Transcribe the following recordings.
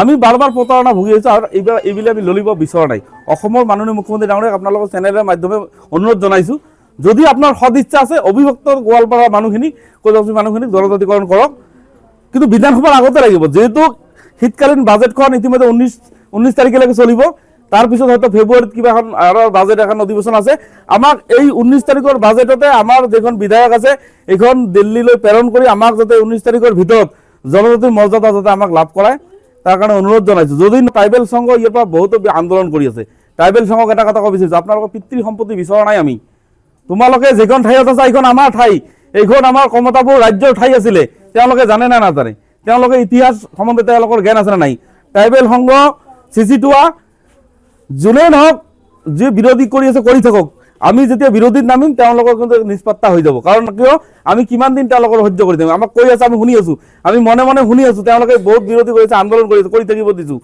আমি বাৰবাৰ প্ৰতাৰণা ভুগি আছো আৰ এইবিলাক আমি ললিব বিচৰা নাই। অসমৰ মাননীয় মুখ্যমন্ত্ৰী ডাঙৰীয়াক আপোনালোকৰ চেনেলৰ মাধ্যমে অনুৰোধ জনাইছো, যদি আপোনাৰ সদিচ্ছা আছে অভিভক্ত গোৱালপাৰাৰ মানুহখিনি কৈলাশী মানুহখিনিক জনজাতিকৰণ কৰক, কিন্তু বিধানসভাৰ আগতে লাগিব। যেহেতু শীতকালীন বাজেটখন ইতিমধ্যে 19 তাৰিখলৈকে চলিব, তাৰপিছত হয়তো ফেব্ৰুৱাৰীত কিবা এখন আৰু বাজেট এখন অধিৱেশন আছে। আমাক এই 19 তাৰিখৰ বাজেটতে আমাৰ যিখন বিধায়ক আছে এইখন দিল্লীলৈ প্ৰেৰণ কৰি আমাক যাতে 19 তাৰিখৰ ভিতৰত জনজাতিৰ মৰ্যাদা যাতে আমাক লাভ কৰায় তাৰ কাৰণে অনুৰোধ জনাইছোঁ। যদি ট্ৰাইবেল সংঘ ইয়াৰ পৰা বহুতো আন্দোলন কৰি আছে, ট্ৰাইবেল সংঘক এটা কথা ক'ব বিচাৰিছোঁ, আপোনালোকৰ পিতৃ সম্পত্তি বিচৰা নাই আমি। তোমালোকে যিখন ঠাইত আছা এইখন আমাৰ ঠাই, এইখন আমাৰ কমতাপুৰ ৰাজ্যৰ ঠাই আছিলে। তেওঁলোকে জানে না নাজানে, তেওঁলোকে ইতিহাস সম্বন্ধে তেওঁলোকৰ জ্ঞান আছে নে নাই? ট্ৰাইবেল সংঘ চিচিটোৱা যোনেই নহওক, যি বিৰোধী কৰি আছে কৰি থাকক, আমি যেতিয়া বিৰোধীত নামিম তেওঁলোকৰ কিন্তু নিষ্পত্তা হৈ যাব। কাৰণ কিয়, আমি কিমান দিন তেওঁলোকৰ সহ্য কৰি থাকিম? আমাক কৈ আছে, আমি শুনি আছোঁ, আমি মনে মনে শুনি আছোঁ, তেওঁলোকে বহুত বিৰোধী কৰিছে, আন্দোলন কৰিছে, কৰি থাকিব দিছোঁ।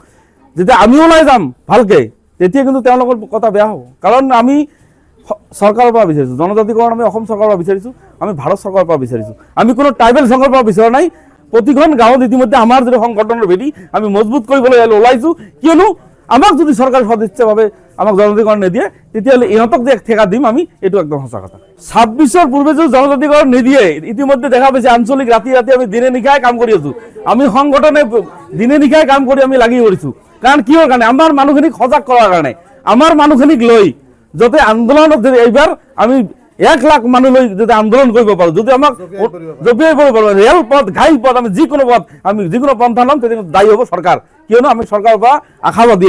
যেতিয়া আমি ওলাই যাম ভালকৈ, তেতিয়া কিন্তু তেওঁলোকৰ কথা বেয়া হ'ব। কাৰণ আমি চৰকাৰৰ পৰা বিচাৰিছোঁ জনজাতিকৰণ, আমি অসম চৰকাৰৰ পৰা বিচাৰিছোঁ, আমি ভাৰত চৰকাৰৰ পৰা বিচাৰিছোঁ, আমি কোনো ট্ৰাইবেল সংঘৰ পৰা বিচৰা নাই। প্ৰতিখন গাঁৱত ইতিমধ্যে আমাৰ যদি সংগঠনৰ ভেটি আমি মজবুত কৰিবলৈ ওলাইছোঁ। কিয়নো আমাক যদি চৰকাৰে সদিচ্ছাভাৱে আমাক জনজাতিকৰণ নিদিয়ে, তেতিয়াহ'লে ইহঁতক যে ঠেকা দিম আমি, এইটো একদম সঁচা কথা। 26ৰ পূৰ্বে যদি জনজাতিকৰণ নিদিয়ে, ইতিমধ্যে দেখা পাইছে আঞ্চলিক ৰাতি ৰাতি আমি দিনে নিশাই কাম কৰি আছোঁ, আমি সংগঠনে দিনে নিশাই কাম কৰি আমি লাগি পৰিছোঁ। কাৰণ কিহৰ কাৰণে? আমাৰ মানুহখিনিক সজাগ কৰাৰ কাৰণে, আমাৰ মানুহখিনিক লৈ যাতে আন্দোলনত এইবাৰ আমি 1 লাখ মানুহ লৈ যাতে আন্দোলন কৰিব পাৰোঁ, যদি আমাক জপিয়াই পৰিব পাৰোঁ, ৰেল পথ ঘাই পথ আমি যিকোনো পথ আমি যিকোনো পন্থা ল'ম, তেতিয়া দায়ী হ'ব চৰকাৰ। কিয়নো আমি চৰকাৰৰ পৰা আশাবাদী,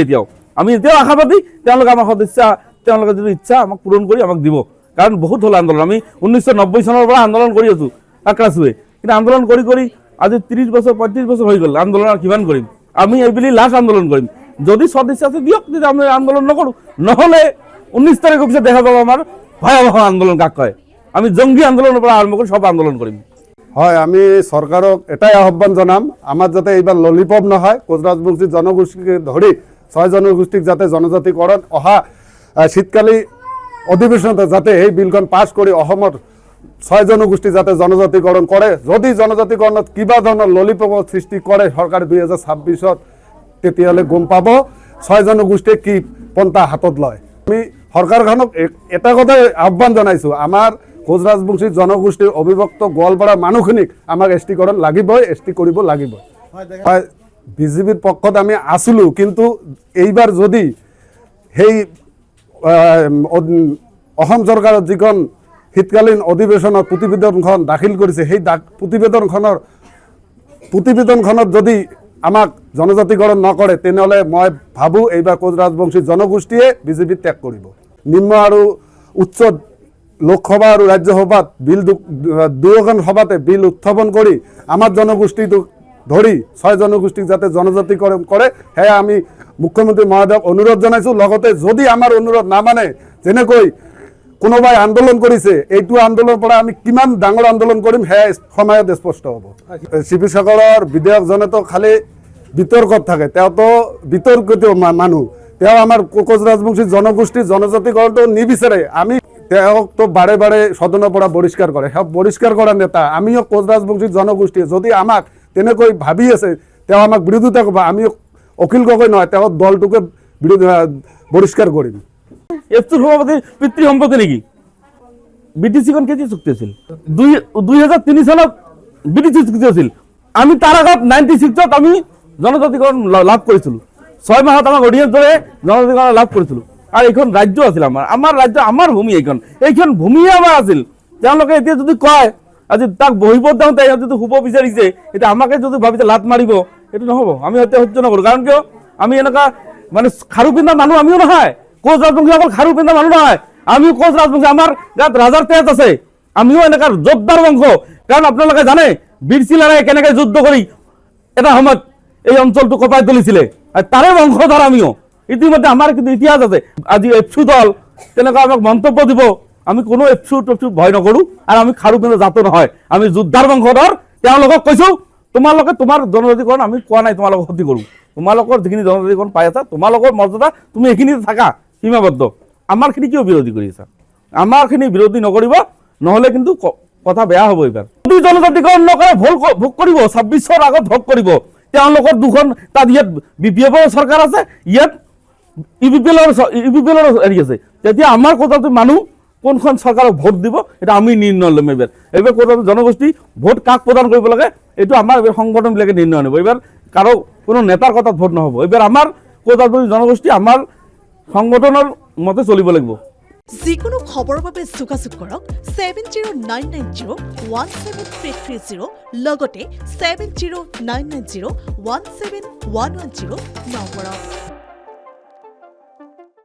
আমি এতিয়াও আশাবাদী, তেওঁলোকে আমাৰ সদিচ্ছা, তেওঁলোকে যদি ইচ্ছা আমাক পূৰণ কৰি আমাক দিব। কাৰণ বহুত হ'ল আন্দোলন, আমি 1990 চনৰ পৰা আন্দোলন কৰি আছোঁ আক্ৰাচুৱে, কিন্তু আন্দোলন কৰি কৰি আজি 30 বছৰ 35 বছৰ হৈ গ'ল। আন্দোলন আৰু কিমান কৰিম? আমি এইবুলি লাষ্ট আন্দোলন কৰিম। যদি সদিচ্ছা আছে দিয়ক, তেতিয়া আমি আন্দোলন নকৰোঁ, নহ'লে 19 তাৰিখৰ পিছত দেখা পাব আমাৰ ভয়াৱহ আন্দোলন কাক কয়। আমি জংগী আন্দোলনৰ পৰা আৰম্ভ কৰি সব আন্দোলন কৰিম। হয়, আমি চৰকাৰক এটাই আহ্বান জনাম, আমাৰ যাতে এইবাৰ ললিপপ নহয়, কোচৰাজবংশী জনগোষ্ঠীকে ধৰি 6 জনগোষ্ঠীক যাতে জনজাতিকৰণ অহা শীতকালী অধিৱেশনতে যাতে এই বিলখন পাছ কৰি অসমৰ 6 জনগোষ্ঠী যাতে জনজাতিকৰণ কৰে। যদি জনজাতিকৰণত কিবা ধৰণৰ ললিপপৰ সৃষ্টি কৰে চৰকাৰে 2026-ত, তেতিয়াহ'লে গম পাব 6 জনগোষ্ঠীয়ে কি পন্থা হাতত লয়। আমি চৰকাৰখনক এটা কথাই আহ্বান জনাইছোঁ, আমাৰ কোচৰাজবংশী জনগোষ্ঠীৰ অবিভক্ত গোৱালপাৰা মানুহখিনিক আমাক এছটিকৰণ লাগিবই, এছটি কৰিব লাগিবই। হয়, বিজেপিৰ পক্ষত আমি আছিলোঁ, কিন্তু এইবাৰ যদি সেই অসম চৰকাৰৰ যিখন শীতকালীন অধিৱেশনত প্ৰতিবেদনখন দাখিল কৰিছে, সেই প্ৰতিবেদনখনত যদি আমাক জনজাতিকৰণ নকৰে, তেনেহ'লে মই ভাবোঁ এইবাৰ কোচৰাজবংশী জনগোষ্ঠীয়ে বিজেপি ত্যাগ কৰিব। নিম্ন আৰু উচ্চ লোকসভা আৰু ৰাজ্যসভাত বিল দুয়োখন সভাতে বিল উত্থাপন কৰি আমাৰ জনগোষ্ঠীটোক ধৰি 6 জনগোষ্ঠীক যাতে জনজাতিকৰণ কৰে, সেয়া আমি মুখ্যমন্ত্ৰী মহোদয়ক অনুৰোধ জনাইছোঁ। লগতে যদি আমাৰ অনুৰোধ নামানে, যেনেকৈ কোনোবাই আন্দোলন কৰিছে, এইটো আন্দোলনৰ পৰা আমি কিমান ডাঙৰ আন্দোলন কৰিম সেয়া সময়ত স্পষ্ট হ'ব। শিৱসাগৰৰ বিধায়কজনেতো খালি বিতৰ্কত থাকে, তেওঁতো বিতৰ্কিত মানুহ, তেওঁ আমাৰ কোচৰাজবংশী জনগোষ্ঠীৰ জনজাতিকৰণটো নিবিচাৰে। আমি তেওঁকতো বাৰে বাৰে সদনৰ পৰা বহিষ্কাৰ কৰে, সেই বহিষ্কাৰ কৰা নেতা আমিও কোচৰাজবংশী জনগোষ্ঠীয়ে যদি আমাক তেনেকৈ ভাবি আছে, তেওঁ আমাক বিৰোধিতা কৰিব, আমি অখিল গগৈ নহয়, তেওঁ দলটোকে বহিষ্কাৰ কৰিম। এফটোৰ সভাপতি পিতৃ সম্পত্তি নেকি? BTC-খন কেতিয়া চুক্তি আছিল? 2003 চনত BTC চুক্তি আছিল। আমি তাৰ আগত 96-ত আমি জনজাতিকৰণ লাভ কৰিছিলোঁ, 6 মাহত আমাক অডিয়েঞ্চ দৰে জনজাতিকৰণ লাভ কৰিছিলোঁ। আৰু এইখন ৰাজ্য আছিল আমাৰ ৰাজ্য, আমাৰ ভূমি, এইখন ভূমিয়ে আমাৰ আছিল। তেওঁলোকে এতিয়া যদি কয় আজি তাক বহিব দিওঁতে যদি শুব বিচাৰিছে, এতিয়া আমাকে যদি ভাবিছে লাত মাৰিব, এইটো নহ'ব, আমি সৈতে সহ্য নকৰোঁ। কাৰণ কিয়, আমি এনেকুৱা মানে খাৰু পিন্ধা মানুহ আমিও নহয়, কোচৰাজবংশী অকল খাৰু পিন্ধা মানুহ নহয়, আমিও কোচৰাজবংশী, আমাৰ গাত ৰাজাৰ তেজ আছে, আমিও এনেকুৱা যোদ্ধাৰ বংশ। কাৰণ আপোনালোকে জানে বীৰ চিলাৰাই কেনেকৈ যুদ্ধ কৰি এটা সময়ত এই অঞ্চলটো কঁপাই তুলিছিলে, তাৰে বংশধৰ আমিও। ইতিমধ্যে আমাৰ কিন্তু ইতিহাস আছে। আজি এফচু দল তেনেকুৱা আমাক মন্তব্য দিব, আমি কোনো এফচু ভয় নকৰোঁ, আৰু আমি খাৰু পিন্ধা জাতো নহয়, আমি যোদ্ধাৰ বংশধৰ। তেওঁলোকক কৈছোঁ, তোমালোকে তোমাৰ জনজাতিকৰণ আমি কোৱা নাই তোমালোকক ক্ষতি কৰোঁ, তোমালোকৰ যিখিনি জনজাতিকৰণ পাই আছা, তোমালোকৰ মৰ্যাদা তুমি এইখিনিতে থাকা সীমাবদ্ধ। আমাৰখিনি কিয় বিৰোধী কৰি আছা? আমাৰখিনি বিৰোধী নকৰিব, নহ'লে কিন্তু কথা বেয়া হ'ব। এইবাৰ যদি জনজাতিকৰণ নকৰে ভোগ কৰিব, 26-ৰ আগত ভোগ কৰিব। তেওঁলোকৰ দুখন তাত ইয়াত BPF-ৰ চৰকাৰ আছে, ইয়াত ইউপিপিএলৰ হেৰি আছে। তেতিয়া আমাৰ কোটাটো মানুহ কোনখন চৰকাৰক ভোট দিব এটা আমি নিৰ্ণয় ল'ম। এইবাৰ কোটাটো জনগোষ্ঠী ভোট কাক প্ৰদান কৰিব লাগে এইটো আমাৰ এইবাৰ সংগঠনবিলাকে নিৰ্ণয় ল'ব। এইবাৰ কাৰো কোনো নেতাৰ কথাত ভোট নহ'ব। এইবাৰ আমাৰ কোটাটো জনগোষ্ঠী আমাৰ সংগঠনৰ মতে চলিব লাগিব। যিকোনো খবৰৰ বাবে যোগাযোগ কৰক 7099017330 লগতে 7099017110 নম্বৰত।